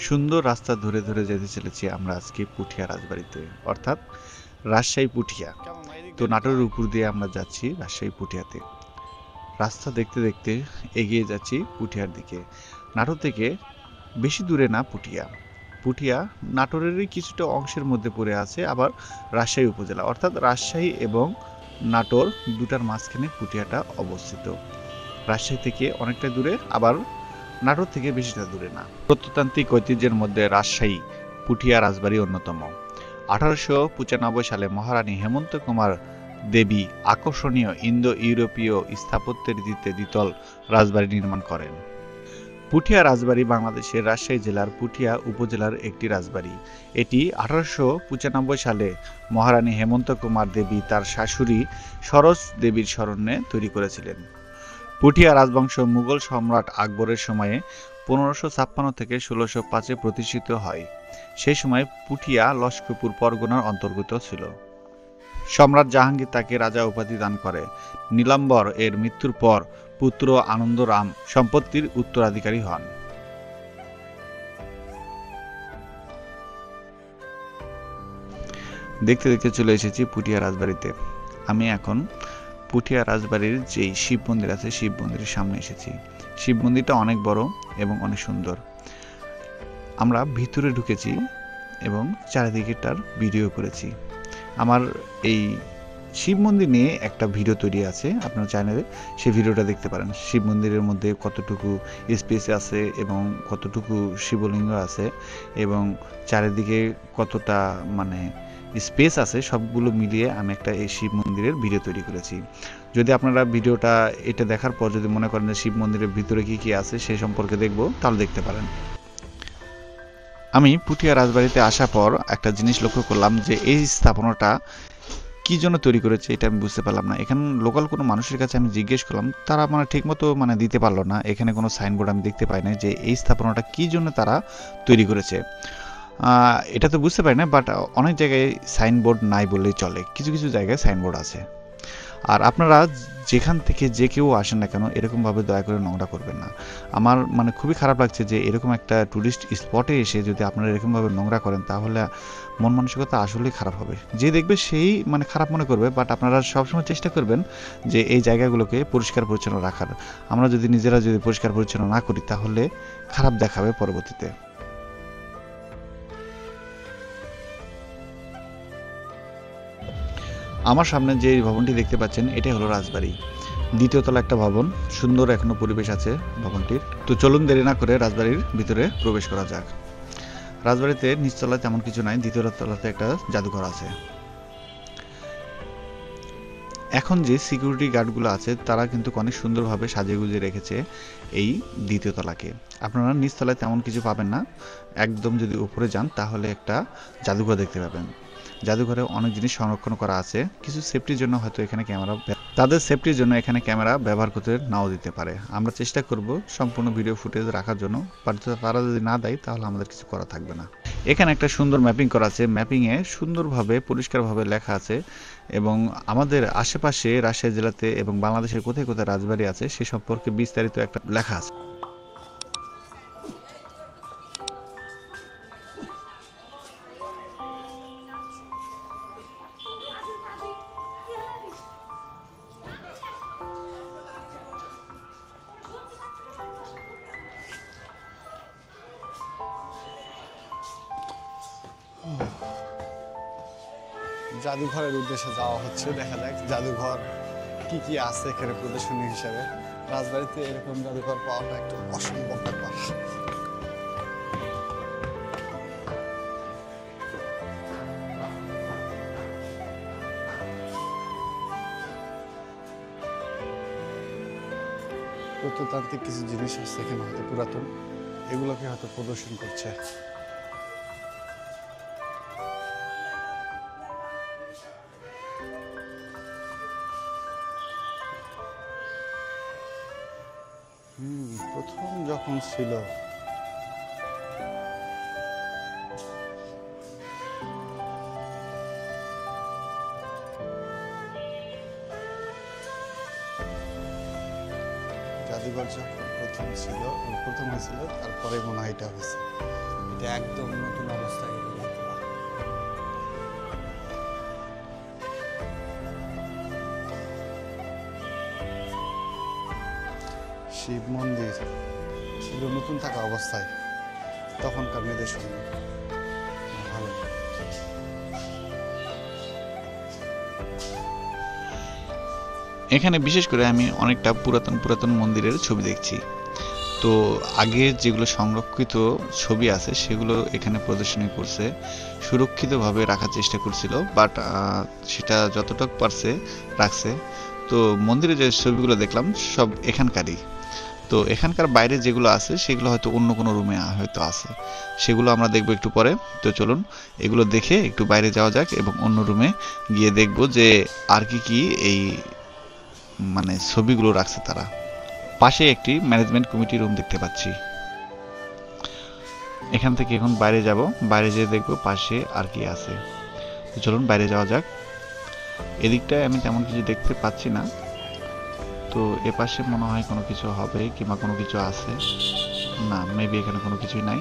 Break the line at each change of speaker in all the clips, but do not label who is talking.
সুন্দর রাস্তা ধরে ধরে যেতে চলেছি আমরা আজকে পুঠিয়া রাজবাড়িতে, অর্থাৎ রাজশাহী পুঠিয়া। তো নাটোরের উপর দিয়ে আমরা যাচ্ছি রাজশাহী পুঠিয়াতে। রাস্তা দেখতে দেখতে এগিয়ে যাচ্ছি পুঠিয়ার দিকে। নাটোর থেকে বেশি দূরে না পুঠিয়া। পুঠিয়া নাটোরেরই কিছুটা অংশের মধ্যে পড়ে আছে, আবার রাজশাহী উপজেলা, অর্থাৎ রাজশাহী এবং নাটোর দুটার মাঝখানে পুঠিয়াটা অবস্থিত। রাজশাহী থেকে অনেকটা দূরে, আবার নাটোর থেকে বেশিটা দূরে না। প্রত্নতান্ত্রিক ঐতিহ্যের মধ্যে রাজশাহী পুঠিয়া রাজবাড়ি অন্যতম। 1895 সালে মহারানী হেমন্ত কুমার দেবী আকর্ষণীয় ইন্দো ইউরোপীয় স্থাপত্যের রীতিতে দ্বিতল রাজবাড়ি নির্মাণ করেন। পুঠিয়া রাজবাড়ি বাংলাদেশের রাজশাহী জেলার পুঠিয়া উপজেলার একটি রাজবাড়ি। এটি 1895 সালে মহারানী হেমন্ত কুমার দেবী তার শাশুড়ি সরোজ দেবীর স্মরণে তৈরি করেছিলেন। পুঠিয়া রাজবংশ মুঘল সম্রাট আকবরের সময়ে 1556 থেকে 1605 প্রতিষ্ঠিত হয়। সেই সময় পুঠিয়া লস্করপুর পরগনার অন্তর্গত ছিল। সম্রাট জাহাঙ্গীর তাকে রাজা উপাধি দান করে। নীলাম্বর এর মৃত্যুর পর পুত্র আনন্দরাম সম্পত্তির উত্তরাধিকারী হন। দেখতে দেখতে চলে এসেছি পুঠিয়া রাজবাড়িতে। আমি এখন পুঠিয়া রাজবাড়ির যেই শিব মন্দির আছে শিব মন্দিরের সামনে এসেছি। শিব মন্দিরটা অনেক বড় এবং অনেক সুন্দর। আমরা ভিতরে ঢুকেছি এবং চারিদিকেটার ভিডিও করেছি। আমার এই শিব মন্দির নিয়ে একটা ভিডিও তৈরি আছে আপনার চ্যানেলে, সেই ভিডিওটা দেখতে পারেন। শিব মন্দিরের মধ্যে কতটুকু স্পেস আছে এবং কতটুকু শিবলিঙ্গ আছে এবং চারিদিকে কতটা মানে স্পেস আছে, সবগুলো মিলিয়ে আমি একটা এই শিব মন্দিরের ভিডিও তৈরি করেছি। যদি আপনারা ভিডিওটা এটা দেখার পর যদি মনে করেন যে শিব মন্দিরের ভিতরে কি কি আছে সেই সম্পর্কে দেখবো, তাহলে দেখতে পারেন। আমি পুঠিয়া রাজবাড়িতে আসার পর একটা জিনিস লক্ষ্য করলাম যে এই স্থাপনাটা কি জন্য তৈরি করেছে এটা আমি বুঝতে পারলাম না। এখানে লোকাল কোনো মানুষের কাছে আমি জিজ্ঞেস করলাম, তারা মানে ঠিকমতো মানে দিতে পারলো না। এখানে কোনো সাইনবোর্ড আমি দেখতে পাই না যে এই স্থাপনাটা কি জন্য তারা তৈরি করেছে। এটা তো বুঝতে পারি না, বাট অনেক জায়গায় সাইনবোর্ড নাই বললেই চলে, কিছু কিছু জায়গায় সাইনবোর্ড আছে। আর আপনারা যেখান থেকে যে কেউ আসেন না কেন এরকমভাবে দয়া করে নোংরা করবেন না। আমার মানে খুবই খারাপ লাগছে যে এরকম একটা ট্যুরিস্ট স্পটে এসে যদি আপনারা এরকমভাবে নোংরা করেন, তাহলে মন মানসিকতা আসলেই খারাপ হবে। যে দেখবে সেই মানে খারাপ মনে করবে, বাট আপনারা সবসময় চেষ্টা করবেন যে এই জায়গাগুলোকে পরিষ্কার পরিচ্ছন্ন রাখার। আমরা যদি নিজেরা যদি পরিষ্কার পরিচ্ছন্ন না করি তাহলে খারাপ দেখাবে পরবর্তীতে। আমার সামনে যে ভবনটি দেখতে পাচ্ছেন এটাই হলো রাজবাড়ি, দ্বিতীয় তলা একটা ভবন। সুন্দর এখনো পরিবেশ আছে ভবনটির। তো চলুন দেরি না করে রাজবাড়ির ভিতরে প্রবেশ করা যাক। রাজবাড়িতে নিচতলায় তেমন কিছু নাই, দ্বিতীয় তলাতে একটা জাদুঘর আছে। এখন যে সিকিউরিটি গার্ডগুলো আছে তারা কিন্তু অনেক সুন্দরভাবে সাজিয়ে গুজিয়ে রেখেছে এই দ্বিতীয় তলাকে। আপনারা নিচতলায় তেমন কিছু পাবেন না, একদম যদি উপরে যান তাহলে একটা জাদুঘর দেখতে পাবেন। জাদুঘরে অনেক জিনিস সংরক্ষণ করা আছে। কিছু সেফটির জন্য হয়তো এখানে ক্যামেরা, তাদের সেফটির জন্য এখানে ক্যামেরা ব্যবহার করতে নাও দিতে পারে। আমরা চেষ্টা করব সম্পূর্ণ ভিডিও ফুটেজ রাখার জন্য, বাট তারা যদি না দেয় তাহলে আমাদের কিছু করা থাকবে না। এখানে একটা সুন্দর ম্যাপিং করা আছে, ম্যাপিংয়ে সুন্দরভাবে পরিষ্কারভাবে লেখা আছে এবং আমাদের আশেপাশে রাজশাহী জেলাতে এবং বাংলাদেশের কোথায় কোথায় রাজবাড়ি আছে সে সম্পর্কে বিস্তারিত একটা লেখা আছে।
জাদুঘরের উদ্দেশ্যে যাওয়া হচ্ছে, দেখা যাক জাদুঘর কি কি আছে এখানে প্রদর্শনী হিসাবে। রাজবাড়িতে এরকম জাদুঘর পাওয়াটা একটু অসম্ভব ব্যাপার। প্রত্নতান্ত্রিক কিছু জিনিস আছে এখানে, হয়তো পুরাতন, এগুলোকে হয়তো প্রদর্শন করছে। প্রথম যখন ছিল জাদুঘর, যখন প্রথম হয়েছিল তারপরে মনে হয় এটা হয়েছে। এটা একদম নতুন অবস্থায় এগুলা। শিব মন্দির এগুলো নতুন থাকা অবস্থায় তখনকার নিদর্শন। ভালো।
এখানে বিশেষ করে আমি অনেকটা পুরাতন পুরাতন মন্দিরের ছবি দেখছি। তো আগের যেগুলো সংরক্ষিত ছবি আছে সেগুলো এখানে প্রদর্শনী করছে, সুরক্ষিতভাবে রাখার চেষ্টা করছিল, বাট সেটা যতটুকু পারছে রাখছে। তো মন্দিরে যে ছবিগুলো দেখলাম সব এখানকারই। তো এখানকার বাইরে যেগুলো আছে সেগুলো হয়তো অন্য কোনো রুমে হয়তো আছে, সেগুলো আমরা দেখবো একটু পরে। তো চলুন এগুলো দেখে একটু বাইরে যাওয়া যাক এবং অন্য রুমে গিয়ে দেখবো যে আর কি কি এই মানে ছবিগুলো রাখছে তারা। পাশে একটি ম্যানেজমেন্ট কমিটি রুম দেখতে পাচ্ছি। এখান থেকে এখন বাইরে যাব, বাইরে যেয়ে দেখবো পাশে আর কি আছে। তো চলুন বাইরে যাওয়া যাক। এদিকটায় আমি তেমন কিছু দেখতে পাচ্ছি না, তো এ পাশে মনে হয় কোনো কিছু হবে কিংবা কোনো কিছু আছে না, মেবি এখানে কোনো কিছুই নাই।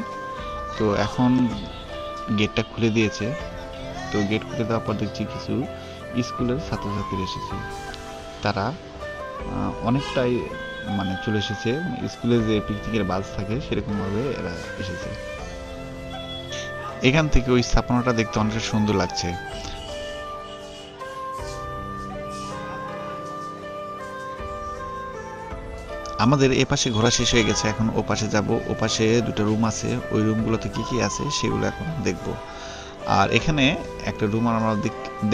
তো এখন গেটটা খুলে দিয়েছে। তো গেট খুলে দেওয়ার পর দেখছি কিছু স্কুলের ছাত্রছাত্রী এসেছে। তারা অনেকটাই মানে চলে এসেছে, স্কুলে যে পিকনিকের বাস থাকে সেরকম ভাবে এরা এসেছে। এখান থেকে ওই স্থাপনাটা দেখতে অনেকটা সুন্দর লাগছে। আমাদের এ পাশে ঘোরা শেষ হয়ে গেছে, এখন ও পাশে যাব। ও পাশে দুটো রুম আছে, ওই রুমগুলোতে কি কি আছে সেগুলো এখন দেখব। আর এখানে একটা রুম আমরা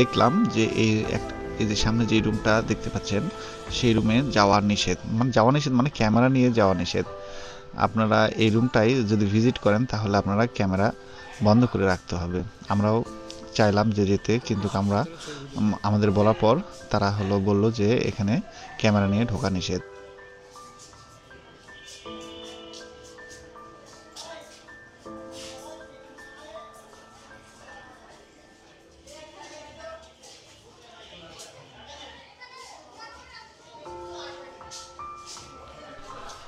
দেখলাম যে এই যে সামনে যে রুমটা দেখতে পাচ্ছেন সেই রুমে যাওয়ার নিষেধ, মানে যাওয়া নিষেধ মানে ক্যামেরা নিয়ে যাওয়া নিষেধ। আপনারা এই রুমটাই যদি ভিজিট করেন তাহলে আপনারা ক্যামেরা বন্ধ করে রাখতে হবে। আমরাও চাইলাম যে যেতে, কিন্তু আমরা আমাদের বলার পর তারা বললো যে এখানে ক্যামেরা নিয়ে ঢোকা নিষেধ।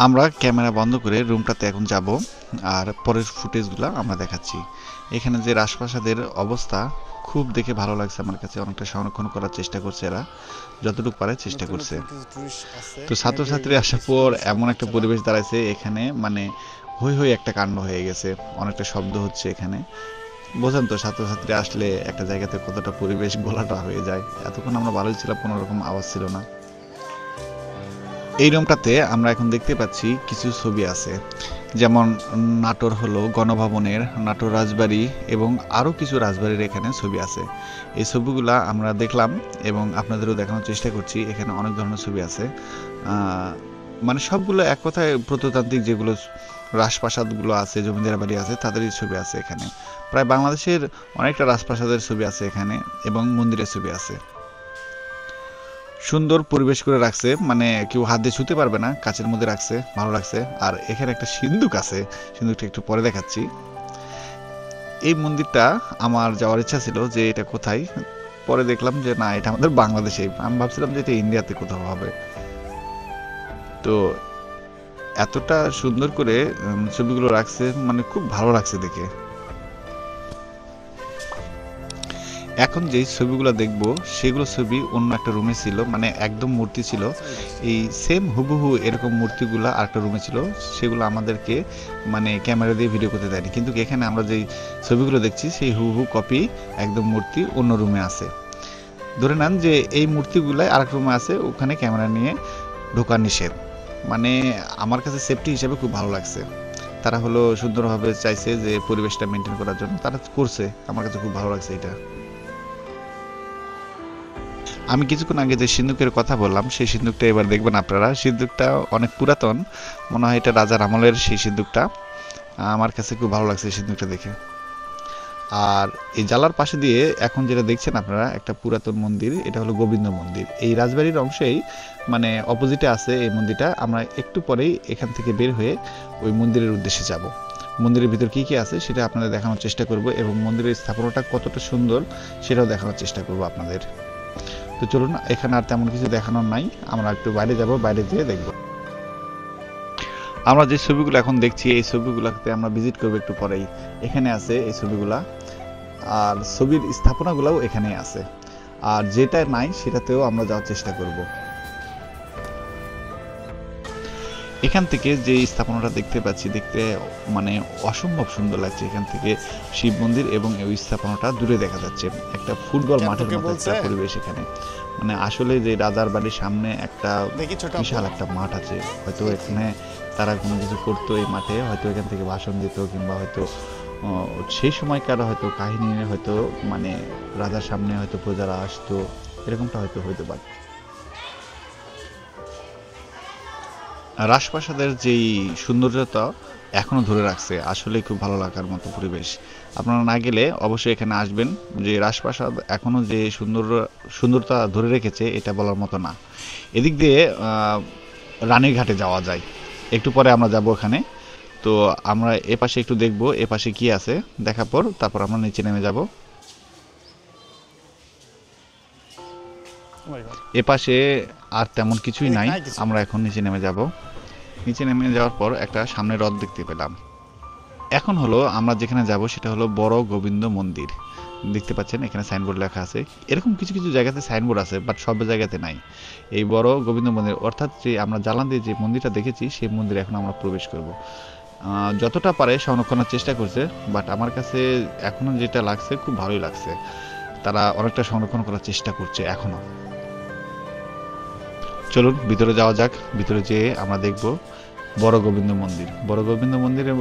আমরা ক্যামেরা বন্ধ করে রুমটাতে এখন যাব, আর পরের ফুটেজগুলো আমরা দেখাচ্ছি। এখানে যে রাজপ্রাসাদের অবস্থা খুব দেখে ভালো লাগছে আমার কাছে, অনেকটা সংরক্ষণ করার চেষ্টা করছে এরা, যতটুকু পারে চেষ্টা করছে। তো ছাত্রছাত্রী আসার পর এমন একটা পরিবেশ দাঁড়াইছে এখানে, মানে হই হই একটা কাণ্ড হয়ে গেছে, অনেকটা শব্দ হচ্ছে এখানে। বোঝেন তো ছাত্রছাত্রী আসলে একটা জায়গাতে কতটা পরিবেশ গোলাটা হয়ে যায়। এতক্ষণ আমরা ভালোই ছিলাম, কোনো রকম আওয়াজ ছিল না। এই রুমটাতে আমরা এখন দেখতে পাচ্ছি কিছু ছবি আছে, যেমন নাটোর গণভবনের, নাটোর রাজবাড়ি এবং আরও কিছু রাজবাড়ির এখানে ছবি আছে। এই ছবিগুলা আমরা দেখলাম এবং আপনাদেরও দেখানোর চেষ্টা করছি। এখানে অনেক ধরনের ছবি আছে, মানে সবগুলো এক কথায় প্রত্নতান্ত্রিক যেগুলো রাজপ্রাসাদগুলো আছে, জমিদার বাড়ি আছে, তাদেরই ছবি আছে এখানে। প্রায় বাংলাদেশের অনেকটা রাজপ্রাসাদের ছবি আছে এখানে এবং মন্দিরের ছবি আছে। সুন্দর পরিবেশ করে রাখছে, মানে কেউ হাত দিয়ে ছুতে পারবে না, কাচের মধ্যে রাখছে, ভালো লাগছে। আর এখানে একটা সিন্দুক আছে, সিন্দুকটা একটু পরে দেখাচ্ছি। এই মন্দিরটা আমার যাওয়ার ইচ্ছা ছিল যে এটা কোথায়, পরে দেখলাম যে না, এটা আমাদের বাংলাদেশে। আমি ভাবছিলাম যে এটা ইন্ডিয়াতে কোথাও হবে। তো এতটা সুন্দর করে ছবিগুলো রাখছে, মানে খুব ভালো লাগছে দেখে। এখন যেই ছবিগুলো দেখব সেগুলো ছবি অন্য একটা রুমে ছিল, মানে একদম মূর্তি ছিল, এই সেম হুবহু এরকম মূর্তিগুলো আরেকটা রুমে ছিল। সেগুলো আমাদেরকে মানে ক্যামেরা দিয়ে ভিডিও করতে দেয়নি, কিন্তু এখানে আমরা যেই ছবিগুলো দেখছি সেই হুবহু কপি একদম মূর্তি অন্য রুমে আছে। ধরে নেন যে এই মূর্তিগুলাই আরেক রুমে আছে, ওখানে ক্যামেরা নিয়ে ঢোকা নিষেধ। মানে আমার কাছে সেফটি হিসেবে খুব ভালো লাগছে। তারা সুন্দরভাবে চাইছে যে পরিবেশটা মেনটেন করার জন্য তারা করছে, আমার কাছে খুব ভালো লাগছে এটা। আমি কিছুক্ষণ আগে যে সিন্দুকের কথা বললাম সেই সিন্দুকটা এবার দেখবেন আপনারা। সিন্দুকটা অনেক পুরাতন, মনে হয় এটা রাজার আমলের সেই সিন্দুকটা। আমার কাছে খুব ভালো লাগছে সিন্দুকটা দেখে। আর এই জালার পাশে দিয়ে এখন যেটা দেখছেন আপনারা একটা পুরাতন মন্দির, এটা গোবিন্দ মন্দির। এই রাজবাড়ির অংশেই মানে অপোজিটে আছে এই মন্দিরটা। আমরা একটু পরেই এখান থেকে বের হয়ে ওই মন্দিরের উদ্দেশ্যে যাব। মন্দিরের ভিতর কি কি আছে সেটা আপনাদের দেখানোর চেষ্টা করব এবং মন্দিরের স্থাপনাটা কতটা সুন্দর সেটাও দেখানোর চেষ্টা করব আপনাদের। তো চলুন, এখানে আর তেমন কিছু দেখানোর নাই, আমরা একটু বাইরে যাব, বাইরে যেয়ে দেখব। আমরা যে ছবিগুলো এখন দেখছি এই ছবিগুলোতে আমরা ভিজিট করবো একটু পরেই। এখানে আছে এই ছবিগুলা, আর ছবির স্থাপনাগুলোও এখানে আছে, আর যেটা নাই সেটাতেও আমরা যাওয়ার চেষ্টা করব। এখান থেকে যে স্থাপনাটা দেখতে পাচ্ছি, দেখতে মানে অসম্ভব সুন্দর লাগছে। এখান থেকে শিব মন্দির এবং এই স্থাপনাটা দূরে দেখা যাচ্ছে। একটা ফুটবল মাঠের মতো একটা পরিবেশ এখানে, মানে আসলে যে রাজার বাড়ির সামনে একটা বিশাল একটা মাঠ আছে, হয়তো এখানে তারা কোনো কিছু করতো এই মাঠে, হয়তো এখান থেকে ভাষণ দিত, কিংবা হয়তো সেই সময়কার হয়তো কাহিনী, হয়তো মানে রাজার সামনে হয়তো প্রজারা আসতো, এরকমটা হয়তো হইতে পারে। রাজপ্রাসাদের যেই সৌন্দর্যতা এখনো ধরে রাখছে, আসলে খুব ভালো লাগার মতো পরিবেশ। আপনারা না গেলে অবশ্যই এখানে আসবেন। যে রাজপ্রাসাদ এখনো যে সুন্দরতা ধরে রেখেছে এটা বলার মতো না। এদিক দিয়ে রানীরঘাটে যাওয়া যায়, একটু পরে আমরা যাব ওখানে। তো আমরা এ পাশে একটু দেখব এ পাশে কি আছে, দেখার পর তারপর আমরা নিচে নেমে যাব। এ পাশে আর তেমন কিছুই নাই, আমরা এখন নিচে নেমে যাব। নিচে নেমে যাওয়ার পর একটা সামনে হ্রদ দেখতে পেলাম। এখন হলো আমরা যেখানে যাব সেটা হলো বড় গোবিন্দ মন্দির। দেখতে পাচ্ছেন এখানে সাইনবোর্ড লেখা আছে। এরকম কিছু কিছু জায়গাতে সাইনবোর্ড আছে, বাট সব জায়গাতে নাই। এই বড় গোবিন্দ মন্দির, অর্থাৎ যে আমরা জানালা দিয়ে যে মন্দিরটা দেখেছি সেই মন্দিরে এখন আমরা প্রবেশ করব। যতটা পারে সংরক্ষণের চেষ্টা করছে, বাট আমার কাছে এখনো যেটা লাগছে খুব ভালোই লাগছে। তারা অনেকটা সংরক্ষণ করার চেষ্টা করছে এখনো। চলুন ভিতরে যাওয়া যাক। ভিতরে যেয়ে আমরা দেখব বড় গোবিন্দ মন্দির। বড় গোবিন্দ মন্দিরে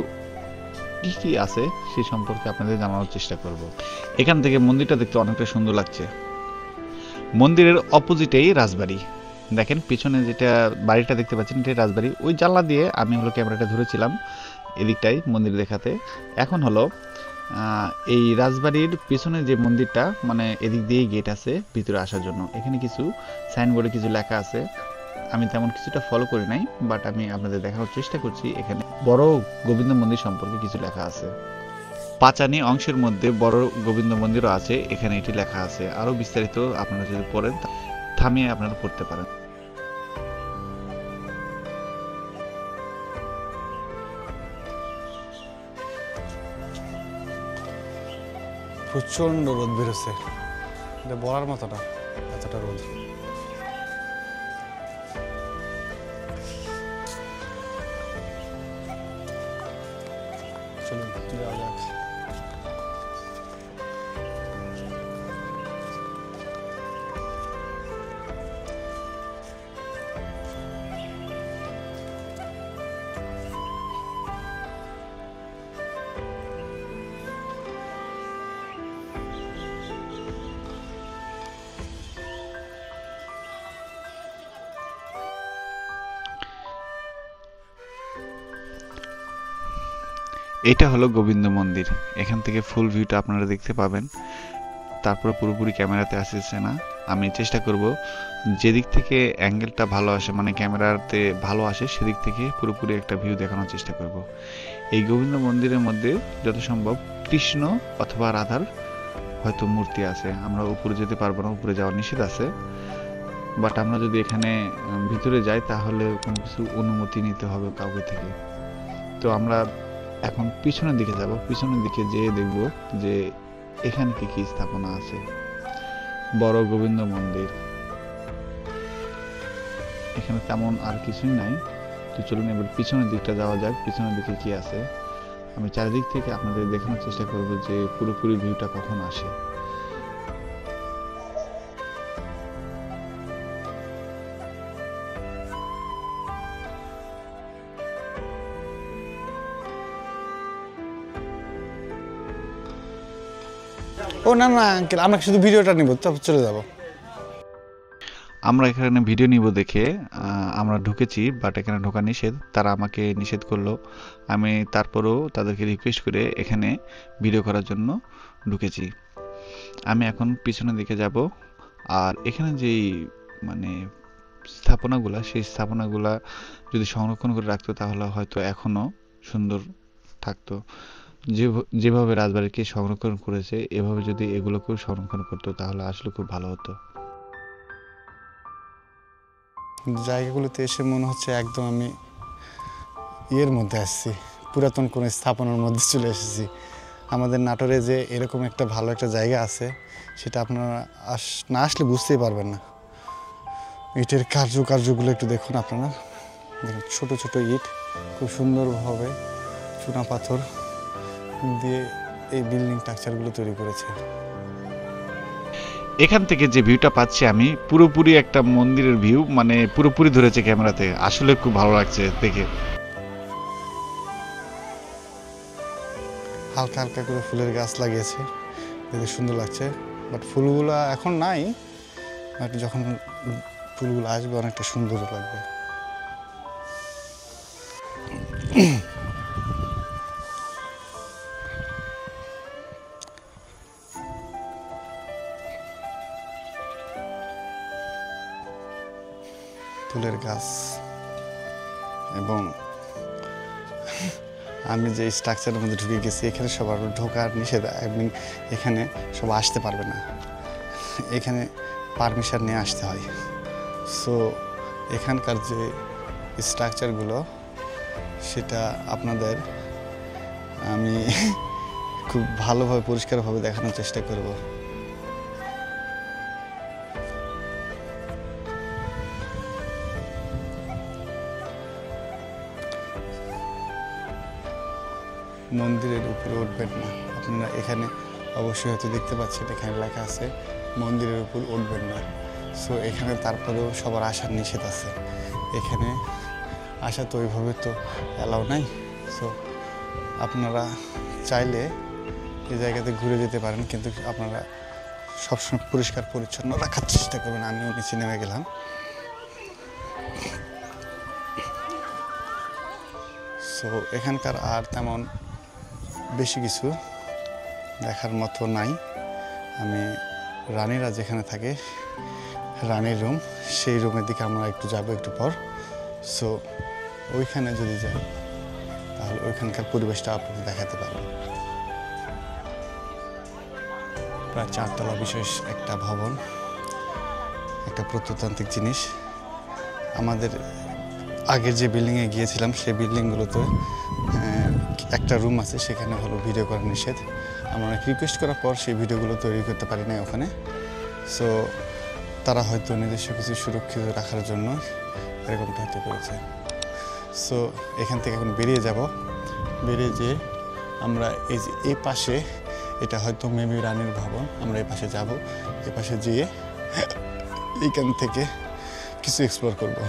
কি কি আছে সে সম্পর্কে আপনাদের জানানোর চেষ্টা করব। এখান থেকে মন্দিরটা দেখতে অনেকটা সুন্দর লাগছে। মন্দিরের অপোজিটেই রাজবাড়ি। দেখেন পিছনে যেটা বাড়িটা দেখতে পাচ্ছেন এটাই রাজবাড়ি। ওই জানলা দিয়ে আমি হলো ক্যামেরাটা ধরেছিলাম এদিকটাই মন্দির দেখাতে। এখন হলো এই রাজবাড়ির পিছনে যে মন্দিরটা, মানে এদিক দিয়েই গেট আছে ভিতরে আসার জন্য। এখানে কিছু সাইনবোর্ডে কিছু লেখা আছে, আমি তেমন কিছুটা ফলো করি নাই, বাট আমি আপনাদের দেখানোর চেষ্টা করছি। এখানে বড় গোবিন্দ মন্দির সম্পর্কে কিছু লেখা আছে। পাঁচানি অংশের মধ্যে বড় গোবিন্দ মন্দিরও আছে, এখানে এটি লেখা আছে। আরো বিস্তারিত আপনারা যদি পড়েন, থামিয়ে আপনারা পড়তে পারেন।
প্রচন্ড রোদ বেরোচ্ছে, এটা বলার মতো না, এতটা রোদ। চলুন যাওয়া যাক।
এটা হলো গোবিন্দ মন্দির। এখান থেকে ফুল ভিউটা আপনারা দেখতে পাবেন। তারপরে পুরোপুরি ক্যামেরাতে আসছে না, আমি চেষ্টা করব যেদিক থেকে অ্যাঙ্গেলটা ভালো আসে, মানে ক্যামেরাতে ভালো আসে, সেদিক থেকে পুরোপুরি একটা ভিউ দেখানোর চেষ্টা করব। এই গোবিন্দ মন্দিরের মধ্যে যত সম্ভব কৃষ্ণ অথবা রাধার হয়তো মূর্তি আছে। আমরা উপরে যেতে পারবো না, উপরে যাওয়ার নিষেধ আছে। বাট আমরা যদি এখানে ভিতরে যাই তাহলে কোনো কিছু অনুমতি নিতে হবে কাউকে থেকে। তো আমরা এখন পিছনের দিকে যাব। পিছনের দিকে যেয়ে দেখব যে এখানে কি কি স্থাপনা আছে। বড় গোবিন্দ মন্দির, এখানে তেমন আর কিছুই নাই। তো চলুন এবার পিছনের দিকটা যাওয়া যাক, পিছনের দিকে কি আছে। আমি চারিদিক থেকে আপনাদের দেখানোর চেষ্টা করব যে পুরোপুরি ভিউটা কখন আসে।
ও না না আঙ্কেল, আমরা শুধু ভিডিওটা নিব, তারপর চলে যাব।
আমরা এখানে ভিডিও নিব দেখে আমরা ঢুকেছি, বাট এখানে ঢোকা নিষেধ। তারা আমাকে নিষেধ করলো। আমি তারপরেও তাদেরকে রিকোয়েস্ট করে এখানে ভিডিও করার জন্য ঢুকেছি। আমি এখন পিছনের দিকে যাব। আর এখানে যেই মানে স্থাপনাগুলা, সেই স্থাপনাগুলা যদি সংরক্ষণ করে রাখতো তাহলে হয়তো এখনো সুন্দর থাকতো। যেভাবে রাজবাড়িকে সংরক্ষণ করেছে এভাবে যদি এগুলোকেও সংরক্ষণ করতো তাহলে আসলে খুব ভালো হতো।
জায়গাগুলোতে এসে মনে হচ্ছে একদম আমি ইয়ের মধ্যে আসছি, পুরাতন কোনো স্থাপনার মধ্যে চলে এসেছি। আমাদের নাটোরে যে এরকম একটা ভালো একটা জায়গা আছে সেটা আপনারা না আসলে বুঝতেই পারবেন না। ইটের কার্যগুলো একটু দেখুন আপনারা, দেখুন ছোট ছোট ইট খুব সুন্দরভাবে চুনা পাথর দিয়ে এই বিল্ডিং স্ট্রাকচারগুলো তৈরি করেছে।
এখান থেকে যে ভিউটা পাচ্ছি আমি, পুরোপুরি একটা মন্দিরের ভিউ, মানে পুরোপুরি ধরেছে ক্যামেরাতে। আসলে খুব ভালো লাগছে দেখে।
হালকা হালকা করে ফুলের গাছ লাগিয়েছে, দেখতে সুন্দর লাগছে। বাট ফুলগুলো এখন নাই, বাট যখন ফুলগুলো আসবে অনেকটা সুন্দর লাগবে। ফুলের গাছ এবং আমি যে স্ট্রাকচারের মধ্যে ঢুকে গেছি, এখানে সবার ঢোকার নিষেধ। এখানে সব আসতে পারবে না, এখানে পারমিশন নিয়ে আসতে হয়। সো এখানকার যে স্ট্রাকচারগুলো সেটা আপনাদের আমি খুব ভালোভাবে পরিষ্কারভাবে দেখানোর চেষ্টা করব। মন্দিরের উপরে উঠবেন না আপনারা, এখানে অবশ্যই হয়তো দেখতে পাচ্ছেন এখানে লেখা আছে মন্দিরের উপর উঠবেন না। সো এখানে তারপরেও সবার আসার নিষেধ আছে, এখানে আসা তো ওইভাবে তো অ্যালাউ নাই। সো আপনারা চাইলে এই জায়গাতে ঘুরে যেতে পারেন, কিন্তু আপনারা সবসময় পরিষ্কার পরিচ্ছন্ন রাখার চেষ্টা করবেন। আমিও নিচে নেমে গেলাম। সো এখানকার আর তেমন বেশি কিছু দেখার মতো নাই। আমি রানীরা যেখানে থাকে, রানীর রুম, সেই রুমের দিকে আমরা একটু যাব একটু পর। সো ওইখানে যদি যাই তাহলে ওইখানকার পরিবেশটা আপনাদের দেখাতে পারবো। প্রায় 4 তলা বিশেষ একটা ভবন, একটা প্রত্নতান্ত্রিক জিনিস। আমাদের আগের যে বিল্ডিংয়ে গিয়েছিলাম সেই বিল্ডিংগুলোতে একটা রুম আছে, সেখানে হলো ভিডিও করা নিষেধ। আমরা অনেক রিকোয়েস্ট করার পর সেই ভিডিওগুলো তৈরি করতে পারি না ওখানে। সো তারা হয়তো নিজস্ব কিছু সুরক্ষিত রাখার জন্য এরকমটা হয়তো করেছে। সো এখান থেকে এখন বেরিয়ে যাব, বেরিয়ে যেয়ে আমরা এই যে এই পাশে, এটা হয়তো মেবি রানীর ভবন, আমরা এই পাশে যাব। এই পাশে যেয়ে এইখান থেকে কিছু এক্সপ্লোর করব।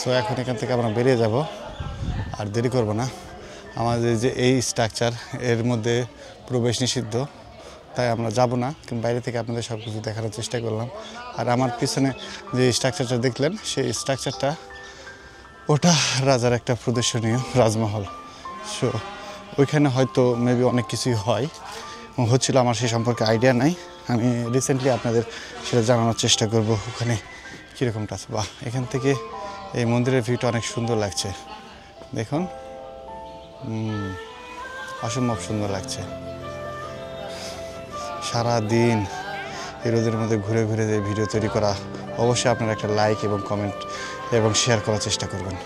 সো এখন এখান থেকে আমরা বেরিয়ে যাব, আর দেরি করব না। আমাদের যে এই স্ট্রাকচার, এর মধ্যে প্রবেশ নিষিদ্ধ, তাই আমরা যাব না, কিন্তু বাইরে থেকে আপনাদের সব কিছু দেখানোর চেষ্টা করলাম। আর আমার পিছনে যে স্ট্রাকচারটা দেখলেন, সেই স্ট্রাকচারটা ওটা রাজার একটা প্রদর্শনীয় রাজমহল। সো ওইখানে হয়তো মেবি অনেক কিছুই হয় হচ্ছিল, আমার সেই সম্পর্কে আইডিয়া নাই। আমি রিসেন্টলি আপনাদের সেটা জানানোর চেষ্টা করব ওখানে কীরকমটা আছে। বাহ, এখান থেকে এই মন্দিরের ভিউটা অনেক সুন্দর লাগছে, দেখুন, অসম্ভব সুন্দর লাগছে। সারা দিন এই রোদের মধ্যে ঘুরে ঘুরে যে ভিডিও তৈরি করা, অবশ্যই আপনারা একটা লাইক এবং কমেন্ট এবং শেয়ার করার চেষ্টা করবেন।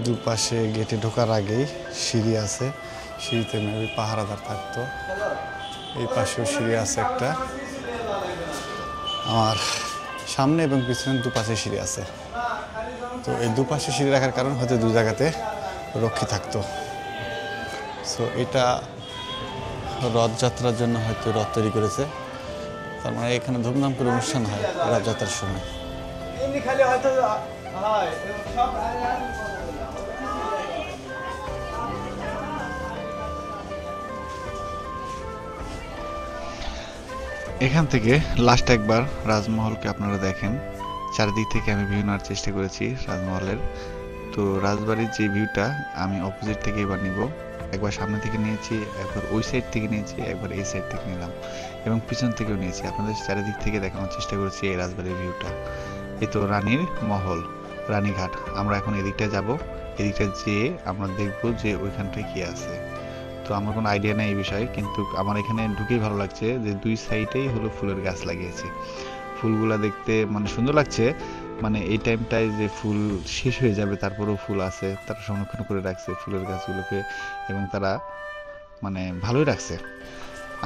দুপাশে গেটে ঢোকার আগেই সিঁড়ি আছে, সিঁড়িতে মেবি পাহারাদার থাকতো। এই পাশেও সিঁড়ি আছে একটা, আমার সামনে এবং পিছনে দুপাশে সিঁড়ি আছে। তো এই দুপাশে সিঁড়ি রাখার কারণ হয়তো দু জায়গাতে রক্ষী থাকতো। সো এটা রথযাত্রার জন্য হয়তো রথ তৈরি করেছে, তার মানে এখানে ধুমধাম করে অনুষ্ঠান হয় রথযাত্রার সময়।
এখান থেকে লাস্ট একবার রাজমহলকে আপনারা দেখেন। চারিদিক থেকে আমি ভিউ নেওয়ার চেষ্টা করেছি রাজমহলের। তো রাজবাড়ির যে ভিউটা আমি অপোজিট থেকে এবার নিব। একবার সামনে থেকে নিয়েছি, একবার ওই সাইড থেকে নিয়েছি, একবার এই সাইড থেকে নিলাম এবং পিছন থেকেও নিয়েছি। আপনাদের চারিদিক থেকে দেখানোর চেষ্টা করেছি এই রাজবাড়ির ভিউটা। এই তো রানীর মহল, রানীঘাট। আমরা এখন এদিকটা যাব, এদিকটা যেয়ে আমরা দেখব যে ওইখানটায় কি আছে। তো আমার কোনো আইডিয়া নেই এই বিষয়ে, কিন্তু আমার এখানে ঢুকেই ভালো লাগছে যে দুই সাইডেই হলো ফুলের গাছ লাগিয়েছে। ফুলগুলা দেখতে মানে সুন্দর লাগছে। মানে এই টাইমটায় যে ফুল শেষ হয়ে যাবে তারপরেও ফুল আছে, তারা সংরক্ষণ করে রাখছে ফুলের গাছগুলোকে এবং তারা মানে ভালোই রাখছে।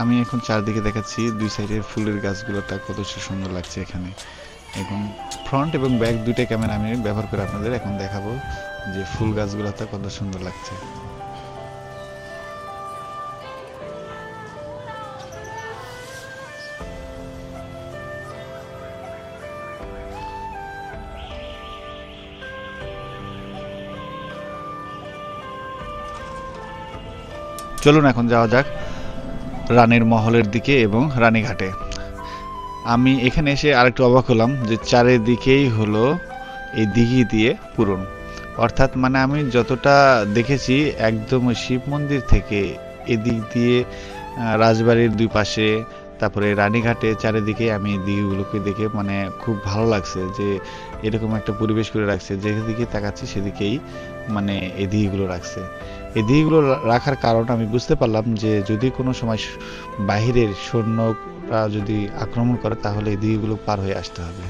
আমি এখন চারদিকে দেখাচ্ছি দুই সাইডের ফুলের গাছগুলোটা কত সুন্দর লাগছে এখানে। এখন ফ্রন্ট এবং ব্যাক দুইটা ক্যামেরা আমি ব্যবহার করে আপনাদের এখন দেখাবো যে ফুল গাছগুলোটা কত সুন্দর লাগছে। চলুন এখন যাওয়া যাক রানীর মহলের দিকে এবং রানীঘাটে। আমি এখানে এসে আরেকটু অবাক হলাম যে চারিদিকেই হলো এই দিঘি দিয়ে পূরণ। অর্থাৎ মানে আমি যতটা দেখেছি একদম শিব মন্দির থেকে এদিক দিয়ে রাজবাড়ির দুই পাশে, তারপরে রানীঘাটে চারিদিকে আমি এই দিঘিগুলোকে দেখে মানে খুব ভালো লাগছে যে এরকম একটা পরিবেশ করে রাখছে, যেদিকে তাকাচ্ছি সেদিকেই মানে এই দিঘিগুলো রাখছে। এই দিঘিগুলো রাখার কারণ আমি বুঝতে পারলাম যে যদি কোনো সময় বাহিরের সৈন্যরা যদি আক্রমণ করে তাহলে এই দিঘিগুলো পার হয়ে আসতে হবে।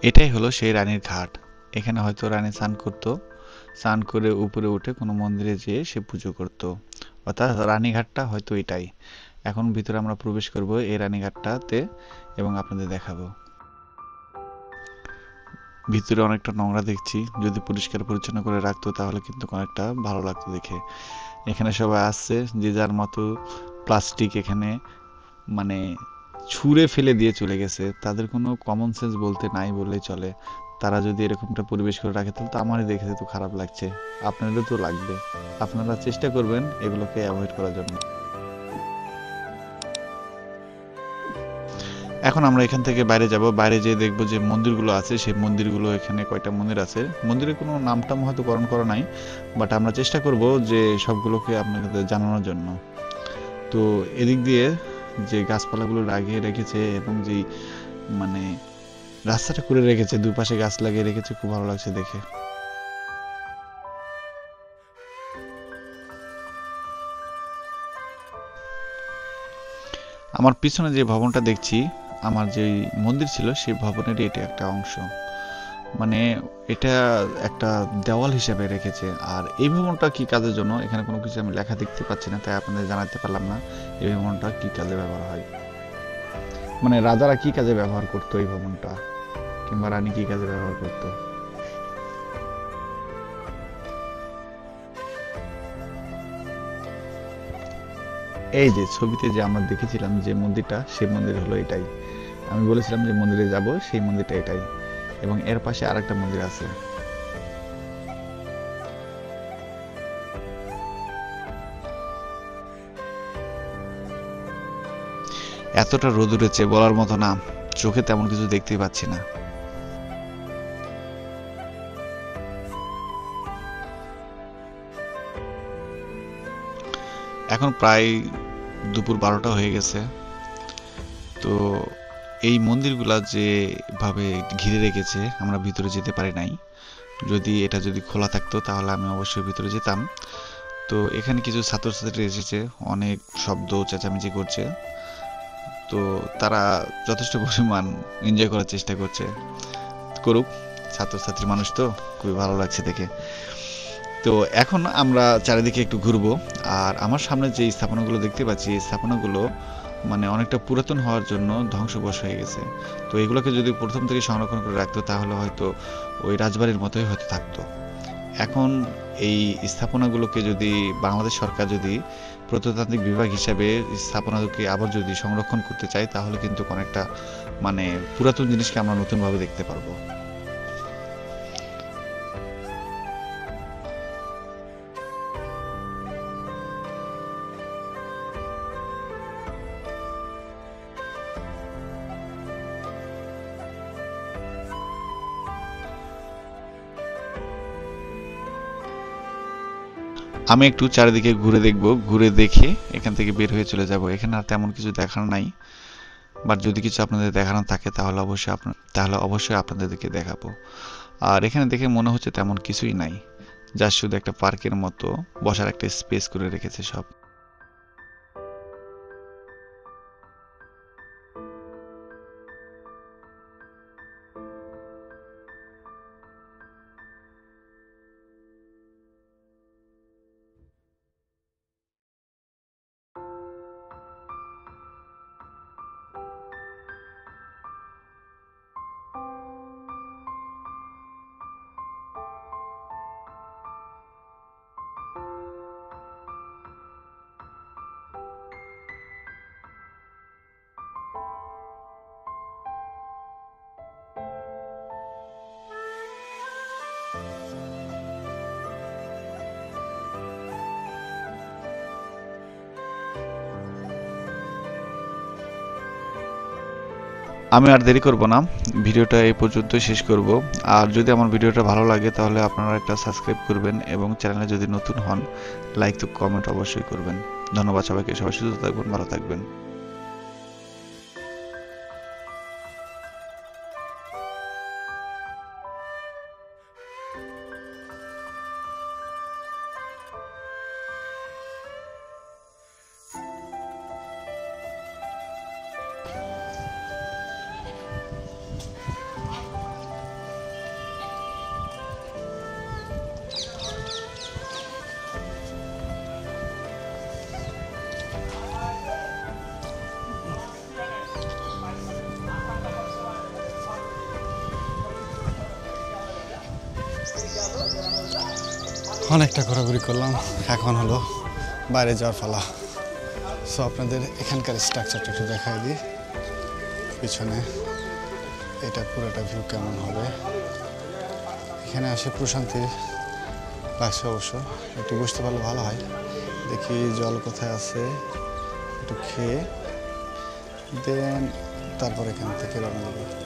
এটাই হলো সেই রানীর ঘাট। এখানে হয়তো রানী স্নান করতো, স্নান করে উপরে উঠে কোনো মন্দিরে যেয়ে সে পুজো করত। অর্থাৎ রানীঘাটটা হয়তো এটাই। এখন ভিতরে আমরা প্রবেশ করব এই রানীঘাটটাতে এবং আপনাদের দেখাবো। ভিতরে অনেকটা নোংরা দেখছি, যদি পরিষ্কার পরিচ্ছন্ন করে রাখতো তাহলে কিন্তু অনেকটা ভালো লাগতো দেখে। এখানে সবাই আসছে যে যার মতো প্লাস্টিক এখানে মানে ছুঁড়ে ফেলে দিয়ে চলে গেছে। তাদের কোনো কমন সেন্স বলতে নাই বললেই চলে। তারা যদি এরকমটা পরিবেশ করে রাখে তাহলে তো আমারই দেখে তো খারাপ লাগছে, আপনাদেরও তো লাগবে। আপনারা চেষ্টা করবেন এগুলোকে অ্যাভয়েড করার জন্য। এখন আমরা এখান থেকে বাইরে যাব, বাইরে যেয়ে দেখবো যে মন্দিরগুলো আছে, সেই মন্দিরগুলো এখানে কয়টা মন্দির আছে। মন্দিরের কোনো নামটাম হয়তো বরণ করা নাই, বাট আমরা চেষ্টা করব যে সবগুলোকে আপনাদের জানানোর জন্য। তো এদিক দিয়ে যে গাছপালাগুলো লাগিয়ে রেখেছে এবং যে মানে রাস্তাটা করে রেখেছে, দুপাশে গাছ লাগিয়ে রেখেছে, খুব ভালো লাগছে দেখে। আমার পিছনে যে ভবনটা দেখছি, আমার যে মন্দির ছিল সেই ভবনের এটা একটা অংশ, মানে এটা একটা দেওয়াল হিসেবে রেখেছে। আর এই ভবনটা কি কাজের জন্য এখানে কোনো কিছু আমি লেখা দেখতে পাচ্ছি না, তাই আপনাদের জানাতে পারলাম না এই ভবনটা কি কাজে ব্যবহার হয়, মানে রাজারা কি কাজে ব্যবহার করতো এই ভবনটা, কিংবা রানী কি কাজে ব্যবহার করতো। এই যে ছবিতে যে আমরা দেখেছিলাম যে মন্দিরটা, সেই মন্দির হলো এটাই। আমি বলেছিলাম যে মন্দিরে যাব, সেই মন্দিরটা এটাই। এবং এর পাশে আরেকটা মন্দির আছে। এতটা রোদ উঠেছে বলার মতো না, চোখে তেমন কিছু দেখতেই পাচ্ছি না। এখন প্রায় দুপুর 12টা হয়ে গেছে। তো এই মন্দিরগুলা যেভাবে ঘিরে রেখেছে আমরা ভিতরে যেতে পারি নাই। যদি এটা যদি খোলা থাকতো তাহলে আমি অবশ্যই ভিতরে যেতাম। তো এখানে কিছু ছাত্রছাত্রী এসেছে, অনেক শব্দ চেঁচামেচি করছে। তো তারা যথেষ্ট পরিমাণ এনজয় করার চেষ্টা করছে, করুক, ছাত্রছাত্রী মানুষ তো, খুবই ভালো লাগছে দেখে। তো এখন আমরা চারিদিকে একটু ঘুরবো। আর আমার সামনে যে স্থাপনাগুলো দেখতে পাচ্ছি, এই স্থাপনাগুলো মানে অনেকটা পুরাতন হওয়ার জন্য ধ্বংসবশ হয়ে গেছে। তো এগুলোকে যদি প্রথম থেকে সংরক্ষণ করে রাখতো তাহলে হয়তো ওই রাজবাড়ির মতোই হয়তো থাকতো। এখন এই স্থাপনাগুলোকে যদি বাংলাদেশ সরকার যদি প্রত্নতাত্ত্বিক বিভাগ হিসাবে স্থাপনাগুলোকে আবার যদি সংরক্ষণ করতে চায়, তাহলে কিন্তু অনেকটা মানে পুরাতন জিনিসকে আমরা নতুনভাবে দেখতে পারবো। আমি একটু চারিদিকে ঘুরে দেখব, ঘুরে দেখে এখান থেকে বের হয়ে চলে যাব। এখানে আর তেমন কিছু দেখার নাই, বাট যদি কিছু আপনাদের দেখানো থাকে তাহলে অবশ্যই আপনাদেরকে দেখাবো। আর এখানে দেখে মনে হচ্ছে তেমন কিছুই নাই, যা শুধু একটা পার্কের মতো বসার একটা স্পেস করে রেখেছে সব। আমি আর দেরি করব না, ভিডিওটা এই পর্যন্ত শেষ করব। আর যদি আমার ভিডিওটা ভালো লাগে তাহলে আপনারা একটা সাবস্ক্রাইব করবেন, এবং চ্যানেলে যদি নতুন হন লাইক তো কমেন্ট অবশ্যই করবেন। ধন্যবাদ সবাইকে, সবাই সুস্থ থাকবেন, ভালো থাকবেন।
অনেকটা ঘোরাঘুরি করলাম, এখন হলো বাইরে যাওয়ার পালা। সো আপনাদের এখানকার স্ট্রাকচারটা একটু দেখাই দিই। পিছনে এটা পুরোটা ভিউ কেমন হবে, এখানে আসে প্রশান্তি লাগছে। অবশ্য একটু বুঝতে পারলে ভালো হয়। দেখি জল কোথায় আছে, একটু খেয়ে দেন তারপর এখান থেকে রওনা দেবো।